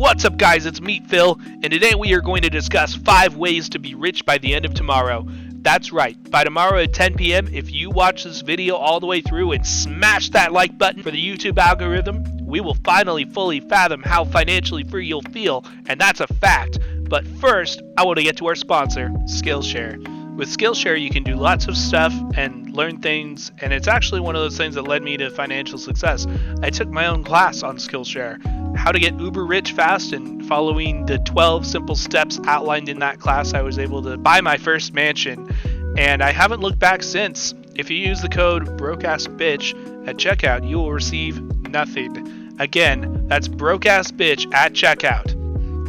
What's up, guys? It's me, Phil, and today we are going to discuss 5 ways to be rich by the end of tomorrow. That's right, by tomorrow at 10 p.m., if you watch this video all the way through and smash that like button for the YouTube algorithm, we will finally fully fathom how financially free you'll feel, and that's a fact. But first, I want to get to our sponsor, Skillshare. With Skillshare, you can do lots of stuff and learn things, and it's actually one of those things that led me to financial success. I took my own class on Skillshare, how to get uber rich fast, and following the 12 simple steps outlined in that class, I was able to buy my first mansion, and I haven't looked back since. If you use the code BROKEASSBITCH at checkout, you will receive nothing. Again, that's BROKEASSBITCH at checkout.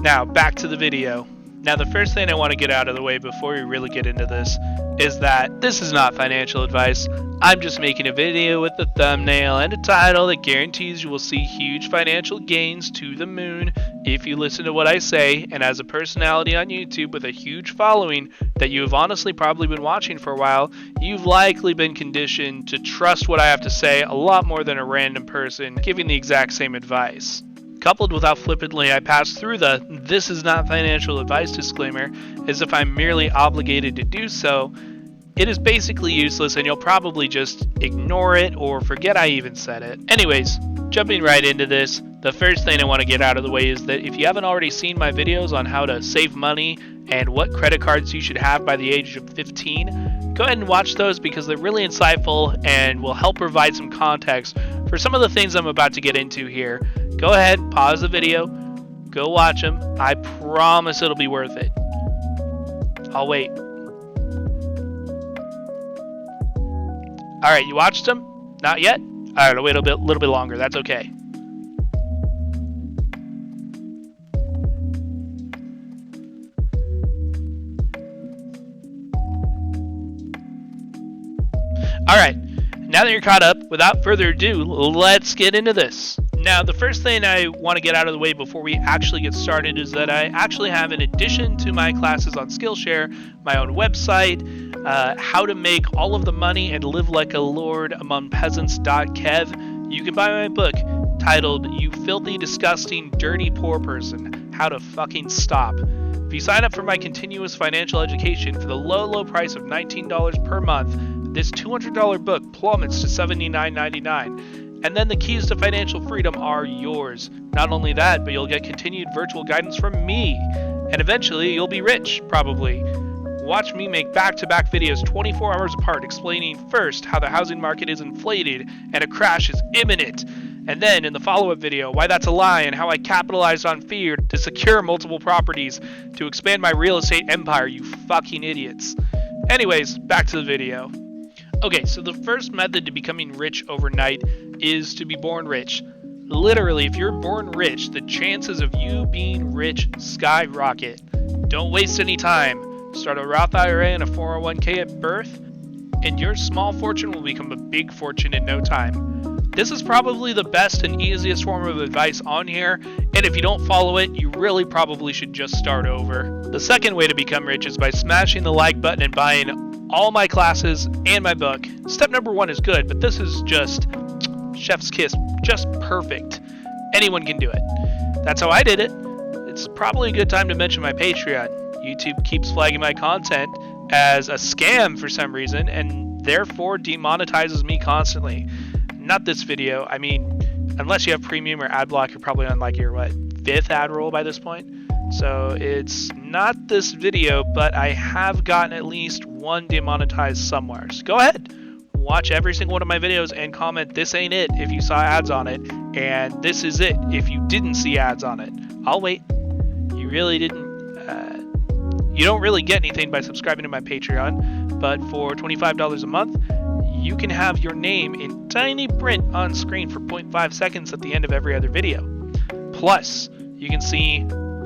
Now, back to the video. Now, the first thing I want to get out of the way before we really get into this is that this is not financial advice. I'm just making a video with a thumbnail and a title that guarantees you will see huge financial gains to the moon if you listen to what I say. And as a personality on YouTube with a huge following that you have honestly probably been watching for a while, you've likely been conditioned to trust what I have to say a lot more than a random person giving the exact same advice. Coupled with how flippantly I pass through the "this is not financial advice" disclaimer as if I'm merely obligated to do so, it is basically useless and you'll probably just ignore it or forget I even said it. Anyways, jumping right into this, the first thing I want to get out of the way is that if you haven't already seen my videos on how to save money and what credit cards you should have by the age of 15, go ahead and watch those because they're really insightful and will help provide some context for some of the things I'm about to get into here. Go ahead, pause the video, go watch them. I promise it'll be worth it. I'll wait. Alright, you watched them? Not yet? Alright, I'll wait a little bit longer. That's okay. Alright, now that you're caught up, without further ado, let's get into this. Now, the first thing I want to get out of the way before we actually get started is that I actually have, in addition to my classes on Skillshare, my own website, how to make all of the money and live like a lord among peasants.kev. You can buy my book titled "You Filthy, Disgusting, Dirty, Poor Person, How to Fucking Stop." If you sign up for my continuous financial education for the low price of $19 per month, this $200 book plummets to $79.99. And then the keys to financial freedom are yours. Not only that, but you'll get continued virtual guidance from me. And eventually, you'll be rich, probably. Watch me make back-to-back videos 24 hours apart explaining first how the housing market is inflated and a crash is imminent. And then in the follow-up video, why that's a lie and how I capitalized on fear to secure multiple properties to expand my real estate empire, you fucking idiots. Anyways, back to the video. Okay, so the first method to becoming rich overnight is to be born rich. Literally, if you're born rich, the chances of you being rich skyrocket. Don't waste any time. Start a Roth IRA and a 401k at birth, and your small fortune will become a big fortune in no time. This is probably the best and easiest form of advice on here, and if you don't follow it, you really probably should just start over. The second way to become rich is by smashing the like button and buying all my classes and my book. Step number 1 is good, but this is just chef's kiss, just perfect. Anyone can do it. That's how I did it. It's probably a good time to mention my Patreon. YouTube keeps flagging my content as a scam for some reason and therefore demonetizes me constantly. Not this video. I mean, unless you have premium or ad block, you're probably on like your 5th ad roll by this point. So it's not this video, but I have gotten at least one demonetized somewhere. So go ahead, watch every single one of my videos and comment "this ain't it" if you saw ads on it, and "this is it" if you didn't see ads on it. I'll wait. You really didn't. You don't really get anything by subscribing to my Patreon, but for $25 a month, you can have your name in tiny print on screen for 0.5 seconds at the end of every other video. Plus, you can see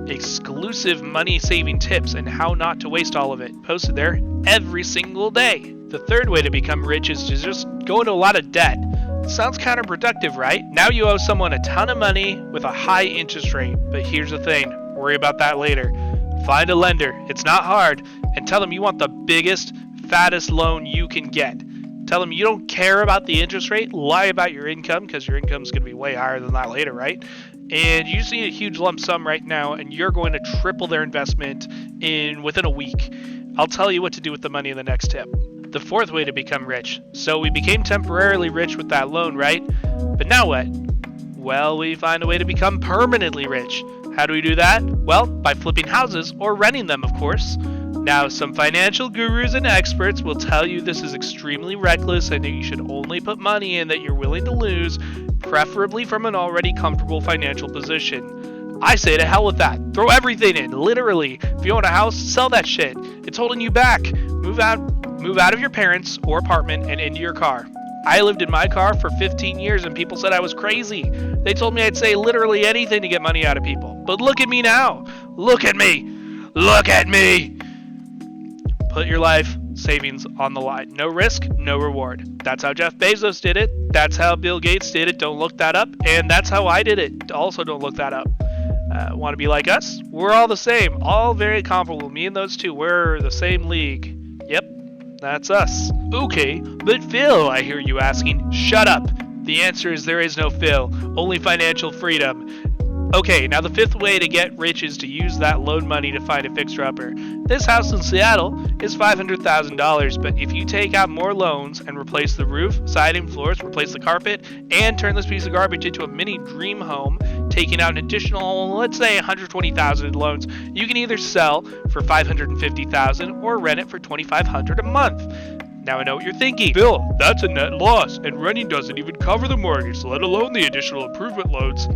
exclusive money-saving tips and how not to waste all of it posted there every single day. The third way to become rich is to just go into a lot of debt. Sounds counterproductive, right? Now you owe someone a ton of money with a high interest rate, but here's the thing, worry about that later. Find a lender, it's not hard, and tell them you want the biggest, fattest loan you can get. Tell them you don't care about the interest rate, lie about your income, because your income's going to be way higher than that later, right? and you see a huge lump sum right now, and you're going to triple their investment within a week. I'll tell you what to do with the money in the next tip. The fourth way to become rich. So we became temporarily rich with that loan, right? But now what? Well, we find a way to become permanently rich. How do we do that? Well, by flipping houses or renting them, of course. Now, some financial gurus and experts will tell you this is extremely reckless and that you should only put money in that you're willing to lose, preferably from an already comfortable financial position. I say to hell with that. Throw everything in, literally. If you own a house, sell that shit. It's holding you back. Move out of your parents' or apartment and into your car. I lived in my car for 15 years and people said I was crazy. They told me I'd say literally anything to get money out of people. But look at me now. Look at me. Look at me. Put your life savings on the line. No risk, no reward. That's how Jeff Bezos did it. That's how Bill Gates did it. Don't look that up. And that's how I did it. Also, don't look that up. Want to be like us? We're all the same. All very comparable. Me and those two, we're the same league. Yep, that's us. Okay, but Phil, I hear you asking. Shut up. The answer is there is no Phil. Only financial freedom. Okay, now the fifth way to get rich is to use that loan money to find a fixer-upper. This house in Seattle is $500,000, but if you take out more loans and replace the roof, siding, floors, replace the carpet, and turn this piece of garbage into a mini dream home, taking out an additional, let's say, $120,000 in loans, you can either sell for $550,000 or rent it for $2,500 a month. Now I know what you're thinking. Bill, that's a net loss, and renting doesn't even cover the mortgage, let alone the additional improvement loans.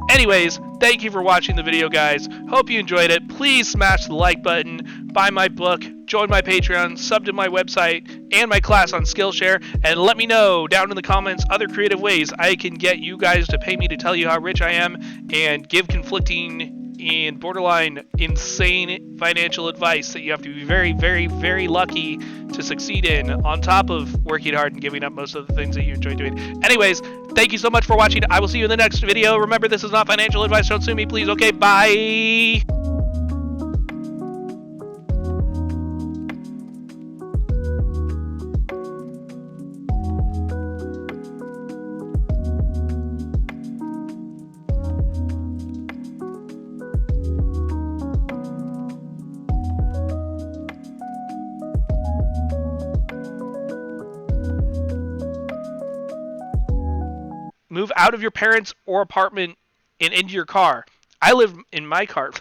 Anyways, thank you for watching the video, guys. Hope you enjoyed it. Please smash the like button, buy my book, join my Patreon, sub to my website, and my class on Skillshare, and let me know down in the comments other creative ways I can get you guys to pay me to tell you how rich I am and give conflicting and borderline insane financial advice that you have to be very, very, very lucky to succeed in, on top of working hard and giving up most of the things that you enjoy doing. Anyways, thank you so much for watching. I will see you in the next video. Remember, this is not financial advice. Don't sue me, please. Okay, bye. Move out of your parents' or apartment and into your car. I live in my car.